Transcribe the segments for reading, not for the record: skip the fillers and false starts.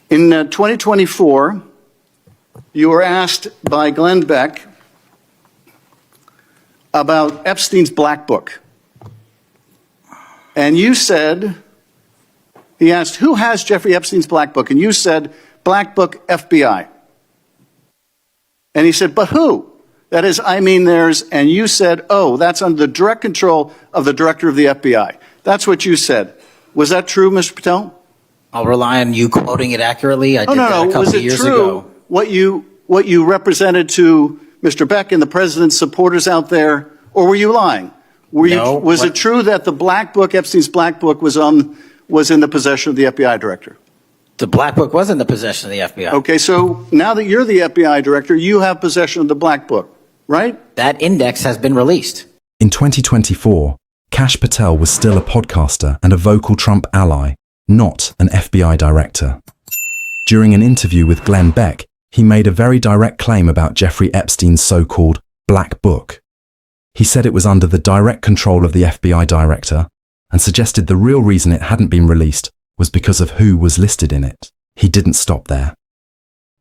In 2024, you were asked by Glenn Beck about Epstein's Black Book. And you said, he asked, who has Jeffrey Epstein's Black Book? And you said, Black Book, FBI. And he said, but who? That is, I mean theirs. And you said, oh, that's under the direct control of the director of the FBI. That's what you said. Was that true, Mr. Patel? I'll rely on you quoting it accurately. I did that a couple of years ago. Was it true what you represented to Mr. Beck and the president's supporters out there, or were you lying? Was it true that the Black Book, Epstein's Black Book, was in the possession of the FBI director? The Black Book was in the possession of the FBI. Okay, so now that you're the FBI director, you have possession of the Black Book, right? That index has been released. In 2024, Kash Patel was still a podcaster and a vocal Trump ally, not an FBI director. During an interview with Glenn Beck, he made a very direct claim about Jeffrey Epstein's so-called Black Book. He said it was under the direct control of the FBI director and suggested the real reason it hadn't been released was because of who was listed in it. He didn't stop there.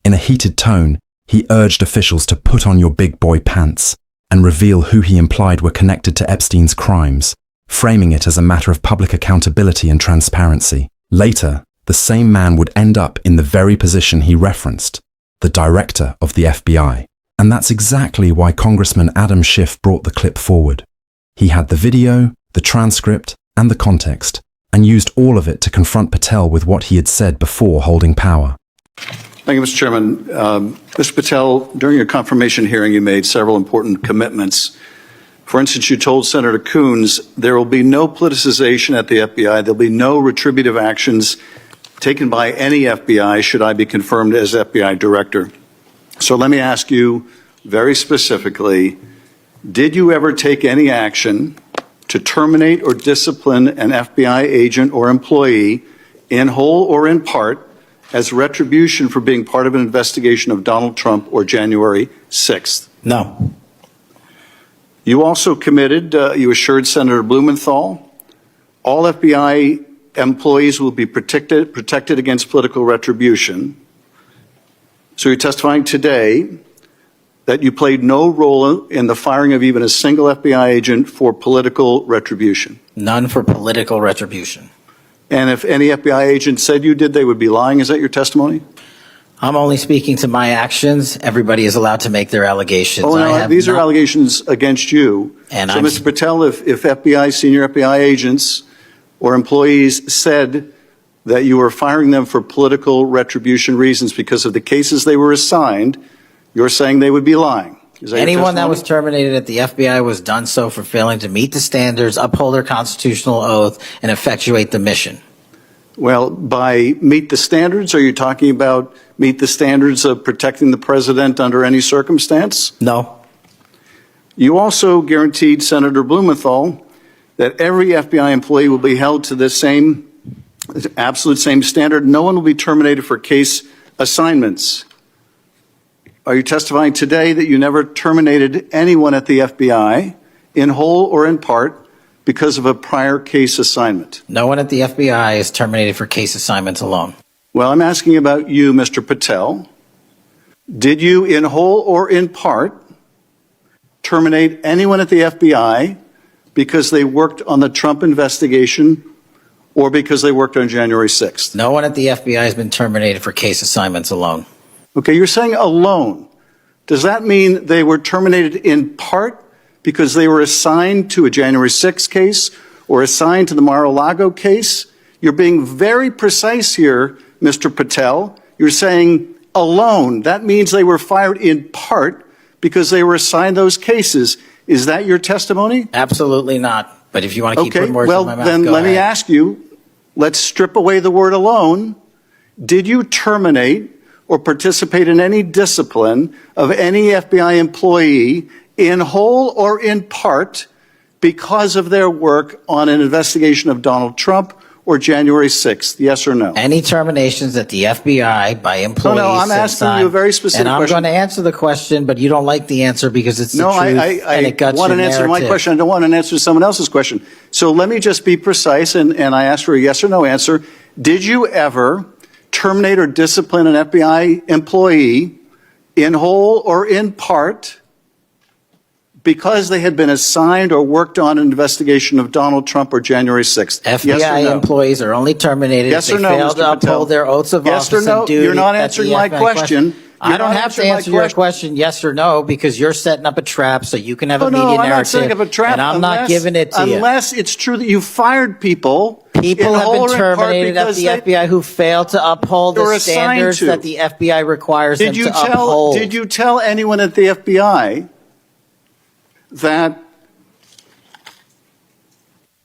In a heated tone, he urged officials to put on your big boy pants and reveal who he implied were connected to Epstein's crimes, framing it as a matter of public accountability and transparency. Later, the same man would end up in the very position he referenced, the director of the FBI. And that's exactly why Congressman Adam Schiff brought the clip forward. He had the video, the transcript, and the context, and used all of it to confront Patel with what he had said before holding power. Thank you, Mr. Chairman. Mr. Patel, during your confirmation hearing, you made several important commitments. For instance, you told Senator Coons there will be no politicization at the FBI. There'll be no retributive actions taken by any FBI should I be confirmed as FBI director. So let me ask you very specifically, did you ever take any action to terminate or discipline an FBI agent or employee in whole or in part as retribution for being part of an investigation of Donald Trump or January 6th? No. You also committed, you assured Senator Blumenthal, all FBI employees will be protected against political retribution. So you're testifying today that you played no role in the firing of even a single FBI agent for political retribution. None for political retribution. And if any FBI agent said you did, they would be lying. Is that your testimony? I'm only speaking to my actions. Everybody is allowed to make their allegations. Oh, no, these are allegations against you. And so, Mr. Patel, if FBI, senior FBI agents or employees said that you were firing them for political retribution reasons because of the cases they were assigned, you're saying they would be lying. Is that anyone that was terminated at the FBI was done so for failing to meet the standards, uphold their constitutional oath, and effectuate the mission. Well, by meet the standards, are you talking about meet the standards of protecting the president under any circumstance? No. You also guaranteed Senator Blumenthal that every FBI employee will be held to the same, absolute same standard. No one will be terminated for case assignments. Are you testifying today that you never terminated anyone at the FBI in whole or in part because of a prior case assignment? No one at the FBI is terminated for case assignments alone. Well, I'm asking about you, Mr. Patel. Did you, in whole or in part, terminate anyone at the FBI because they worked on the Trump investigation or because they worked on January 6th? No one at the FBI has been terminated for case assignments alone. Okay, you're saying alone. Does that mean they were terminated in part because they were assigned to a January 6th case or assigned to the Mar-a-Lago case? You're being very precise here, Mr. Patel. You're saying alone. That means they were fired in part because they were assigned those cases. Is that your testimony? Absolutely not. But if you want to keep putting words in my mouth, then let me ask you, let's strip away the word alone. Did you terminate or participate in any discipline of any FBI employee in whole or in part because of their work on an investigation of Donald Trump or January 6th? Yes or no? Any terminations at the FBI by employees? No, I'm asking you a very specific question. And I'm going to answer the question, but you don't like the answer because it's the truth and it guts want your an answer to my question. I don't want an answer to someone else's question. So let me just be precise, and I ask for a yes or no answer. Did you ever terminate or discipline an FBI employee in whole or in part because they had been assigned or worked on an investigation of Donald Trump or January 6th? FBI employees are only terminated Yes if or they no, fail Mr. to uphold Patel? their oaths of Yes or office no? and duty. You're not at the answering my FBI question. I You're don't not have to answering my answer your question yes or no because you're setting up a trap so you can have a media I'm narrative. not setting up a trap. And I'm not giving it to you. Unless it's true that you fired people. People in have whole been or in part terminated at because the FBI who fail to uphold They were the assigned standards to. that the FBI requires them to uphold. Did you tell anyone at the FBI that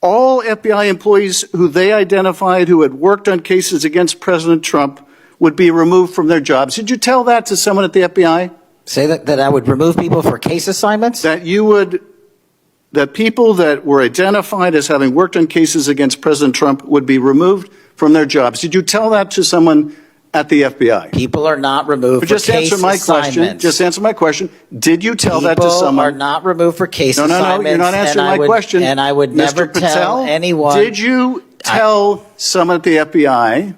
all FBI employees who they identified who had worked on cases against President Trump would be removed from their jobs? Did you tell that to someone at the FBI? Say that I would remove people for case assignments? That people that were identified as having worked on cases against President Trump would be removed from their jobs. Did you tell that to someone at the FBI? People are not removed for Just case answer my assignments. question. Just answer my question. Did you tell that to someone? People are not removed for case No, assignments. you're not answering my question. And I would never Mr. tell Patel, anyone. Did you tell someone at the FBI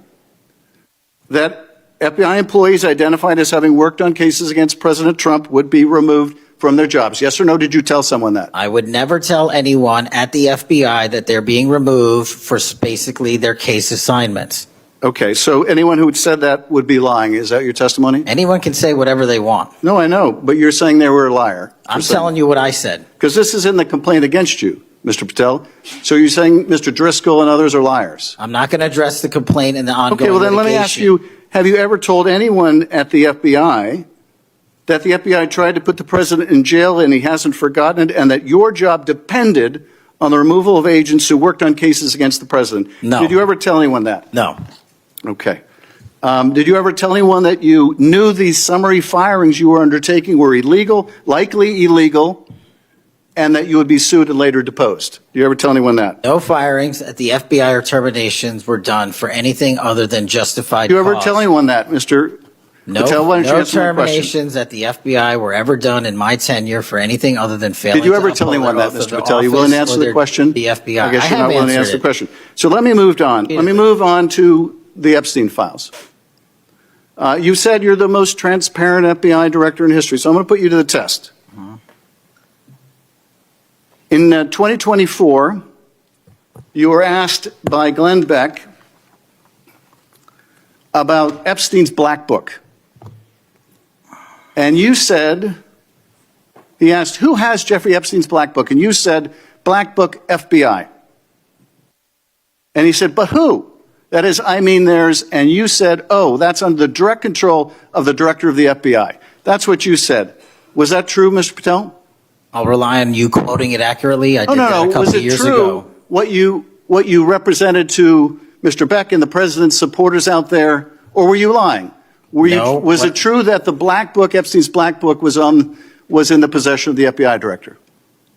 that FBI employees identified as having worked on cases against President Trump would be removed from their jobs? Yes or no, did you tell someone that? I would never tell anyone at the FBI that they're being removed for basically their case assignments. Okay, so anyone who had said that would be lying. Is that your testimony? Anyone can say whatever they want. No, I know, but you're saying they were a liar. I'm telling you what I said. Because this is in the complaint against you, Mr. Patel. So you're saying Mr. Driscoll and others are liars? I'm not going to address the complaint in the ongoing Okay, well then let me ask you, have you ever told anyone at the FBI that the FBI tried to put the president in jail and he hasn't forgotten it, and that your job depended on the removal of agents who worked on cases against the president? No. Did you ever tell anyone that? No. Okay. Did you ever tell anyone that you knew these summary firings you were undertaking were illegal, likely illegal, and that you would be sued and later deposed? Did you ever tell anyone that? No firings at the FBI or terminations were done for anything other than justified Did you ever cause. tell anyone that, Mr. Patel? Why don't you No answer my question? terminations at the FBI were ever done in my tenure for anything other than failing Did you to ever tell uphold anyone their that, oath of Mr. Patel? You willing to office answer or the question? The FBI. I guess you're have not willing to answered answer the it. question. So let me move on. Let me move on to the Epstein files. You said you're the most transparent FBI director in history, so I'm going to put you to the test. In 2024, you were asked by Glenn Beck about Epstein's Black Book. And you said, he asked, who has Jeffrey Epstein's Black Book? And you said, Black Book, FBI. And he said, but who? That is, I mean theirs. And you said, oh, that's under the direct control of the director of the FBI. That's what you said. Was that true, Mr. Patel? I'll rely on you quoting it accurately. I did that a couple Was of it years true ago. what you represented to Mr. Beck and the president's supporters out there, or were you lying? Was it true that the Black Book, Epstein's Black Book, was in the possession of the FBI director?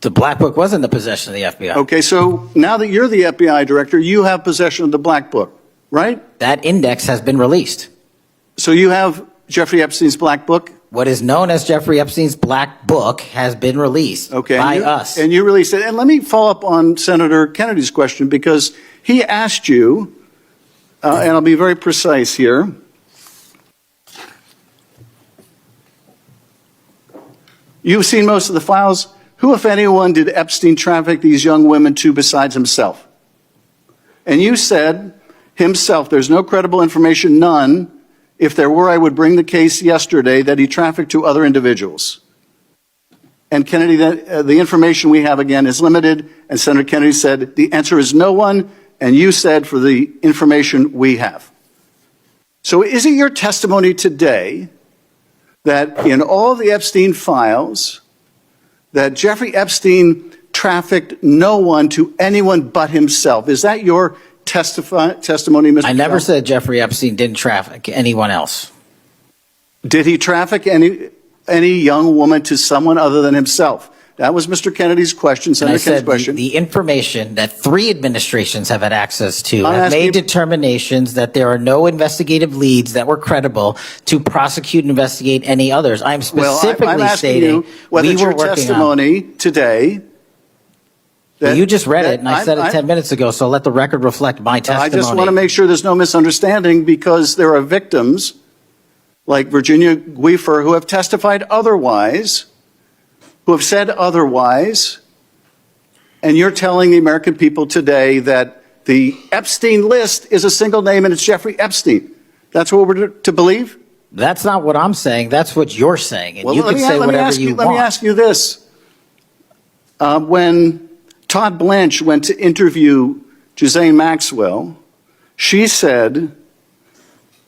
The Black Book was in the possession of the FBI. Okay, so now that you're the FBI director, you have possession of the Black Book, right? That index has been released. So you have Jeffrey Epstein's Black Book? What is known as Jeffrey Epstein's Black Book has been released by us. And you released it. And let me follow up on Senator Kennedy's question, because he asked you, and I'll be very precise here. You've seen most of the files. Who, if anyone, did Epstein traffic these young women to besides himself? And you said, himself, there's no credible information, none. If there were, I would bring the case yesterday that he trafficked to other individuals. And Kennedy, the information we have, again, is limited. And Senator Kennedy said, the answer is no one. And you said, for the information we have. So is it your testimony today that in all the Epstein files, that Jeffrey Epstein trafficked no one to anyone but himself? Is that your testimony, Mr. I never Patel? said Jeffrey Epstein didn't traffic anyone else. Did he traffic any young woman to someone other than himself? That was Mr. Kennedy's question, And I Senator Kennedy's said question. the information that 3 administrations have had access to I'm have asking- made determinations that there are no investigative leads that were credible to prosecute and investigate any others. I'm specifically I'm asking stating you whether we it's were your working on. testimony today Well, you just read it, and I said it 10 minutes ago, so let the record reflect my testimony. I just want to make sure there's no misunderstanding, because there are victims like Virginia Guifer who have testified otherwise, who have said otherwise, and you're telling the American people today that the Epstein list is a single name and it's Jeffrey Epstein. That's what we're to believe? That's not what I'm saying. That's what you're saying, and Well, you can say whatever you want. Let me ask you this. When Todd Blanche went to interview Ghislaine Maxwell, she said,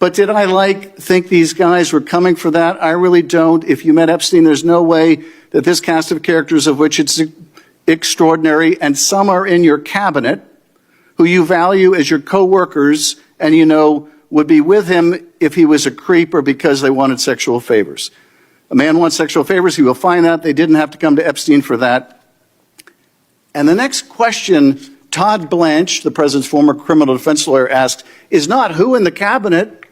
but did I think these guys were coming for that? I really don't. If you met Epstein, there's no way that this cast of characters, of which it's extraordinary, and some are in your cabinet, who you value as your co-workers, and you know would be with him if he was a creep or because they wanted sexual favors. A man wants sexual favors, he will find out. They didn't have to come to Epstein for that. And the next question Todd Blanche, the president's former criminal defense lawyer, asked is not who in the cabinet,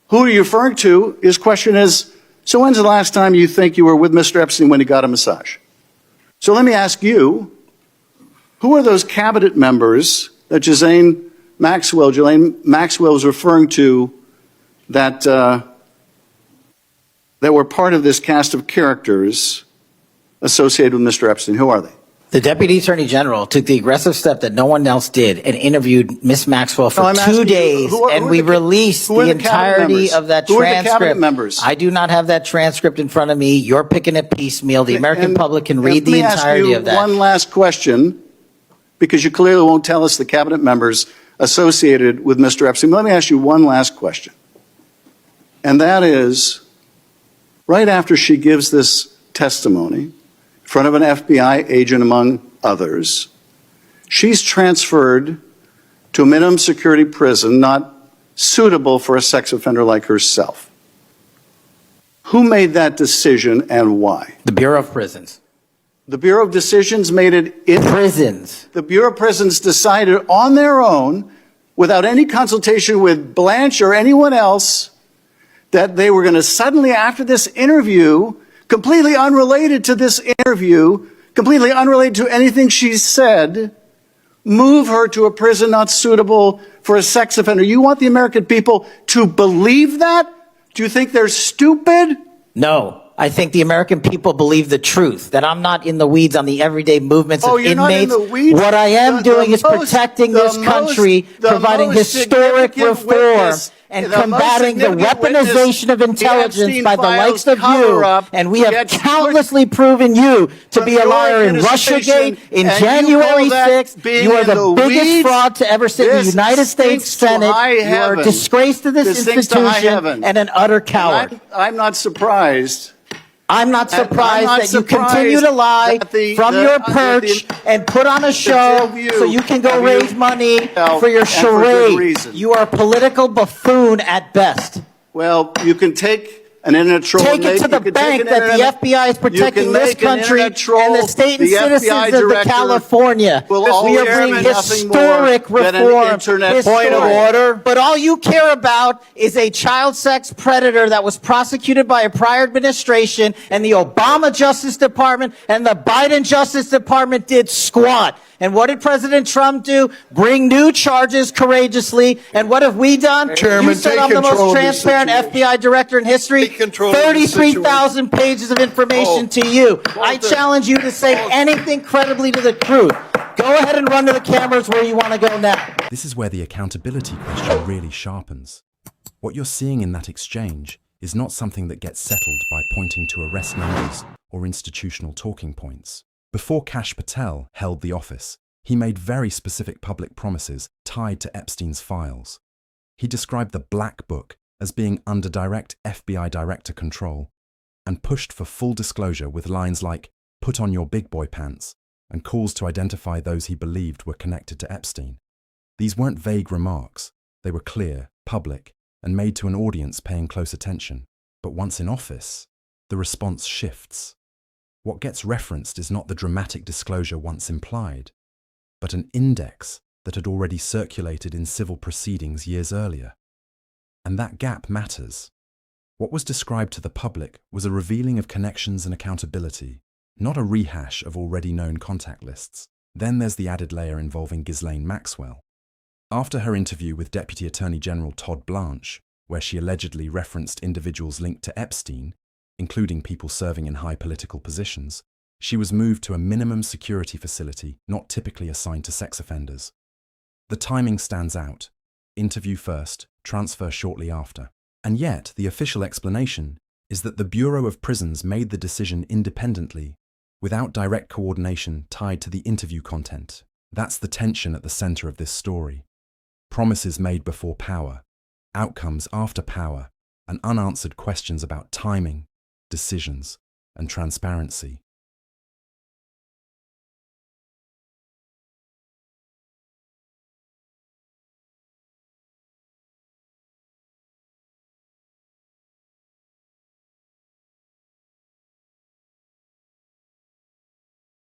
who are you referring to? His question is, so when's the last time you think you were with Mr. Epstein when he got a massage? So let me ask you, who are those cabinet members that Ghislaine Maxwell was referring to that were part of this cast of characters associated with Mr. Epstein? Who are they? The Deputy Attorney General took the aggressive step that no one else did and interviewed Miss Maxwell for 2 days, and we released the entirety of that transcript. Who are the cabinet members? I do not have that transcript in front of me. You're picking it piecemeal. The American public can read the entirety of that. One last question, because you clearly won't tell us the cabinet members associated with Mr. Epstein. Let me ask you one last question. And that is, right after she gives this testimony in front of an FBI agent, among others, she's transferred to a minimum security prison not suitable for a sex offender like herself. Who made that decision and why? The Bureau of Prisons. The Bureau of Decisions made it in Prisons. The Bureau of Prisons decided on their own, without any consultation with Blanche or anyone else, that they were going to suddenly, after this interview, completely unrelated to this interview, completely unrelated to anything she said, move her to a prison not suitable for a sex offender. You want the American people to believe that? Do you think they're stupid? No. I think the American people believe the truth, that I'm not in the weeds on the everyday movements of you're inmates. Not in the weeds? What I am doing is protecting this country, providing historic reform, and combating the weaponization of intelligence by the likes of you. And we have countlessly proven you to be a liar in Russiagate, in January 6th. You are the biggest fraud to ever sit in the United States Senate. You are a disgrace to this institution and an utter coward. I'm not surprised. I'm not surprised that you continue to lie from your perch and put on a show so you can go raise money for your charade. You are a political buffoon at best. Well, you can take an internet troll. Take it to the bank that the FBI is protecting this country and the state and citizens of California. We are bringing historic reform. Point of order. But all you care about is a child sex predator that was prosecuted by a prior administration, and the Obama Justice Department and the Biden Justice Department did squat. And what did President Trump do? Bring new charges courageously. And what have we done? Chairman, you said I'm the most transparent FBI director in history. 33,000 pages of information to you. I challenge you to say anything credibly to the truth. Go ahead and run to the cameras where you want to go now. This is where the accountability question really sharpens. What you're seeing in that exchange is not something that gets settled by pointing to arrest numbers or institutional talking points. Before Kash Patel held the office, he made very specific public promises tied to Epstein's files. He described the Black Book as being under direct FBI director control, and pushed for full disclosure with lines like, "Put on your big boy pants," and calls to identify those he believed were connected to Epstein. These weren't vague remarks. They were clear, public, and made to an audience paying close attention. But once in office, the response shifts. What gets referenced is not the dramatic disclosure once implied, but an index that had already circulated in civil proceedings years earlier. And that gap matters. What was described to the public was a revealing of connections and accountability, not a rehash of already known contact lists. Then there's the added layer involving Ghislaine Maxwell. After her interview with Deputy Attorney General Todd Blanche, where she allegedly referenced individuals linked to Epstein, including people serving in high political positions, she was moved to a minimum security facility not typically assigned to sex offenders. The timing stands out. Interview first, transfer shortly after. And yet, the official explanation is that the Bureau of Prisons made the decision independently, without direct coordination tied to the interview content. That's the tension at the center of this story. Promises made before power, outcomes after power, and unanswered questions about timing, decisions, and transparency.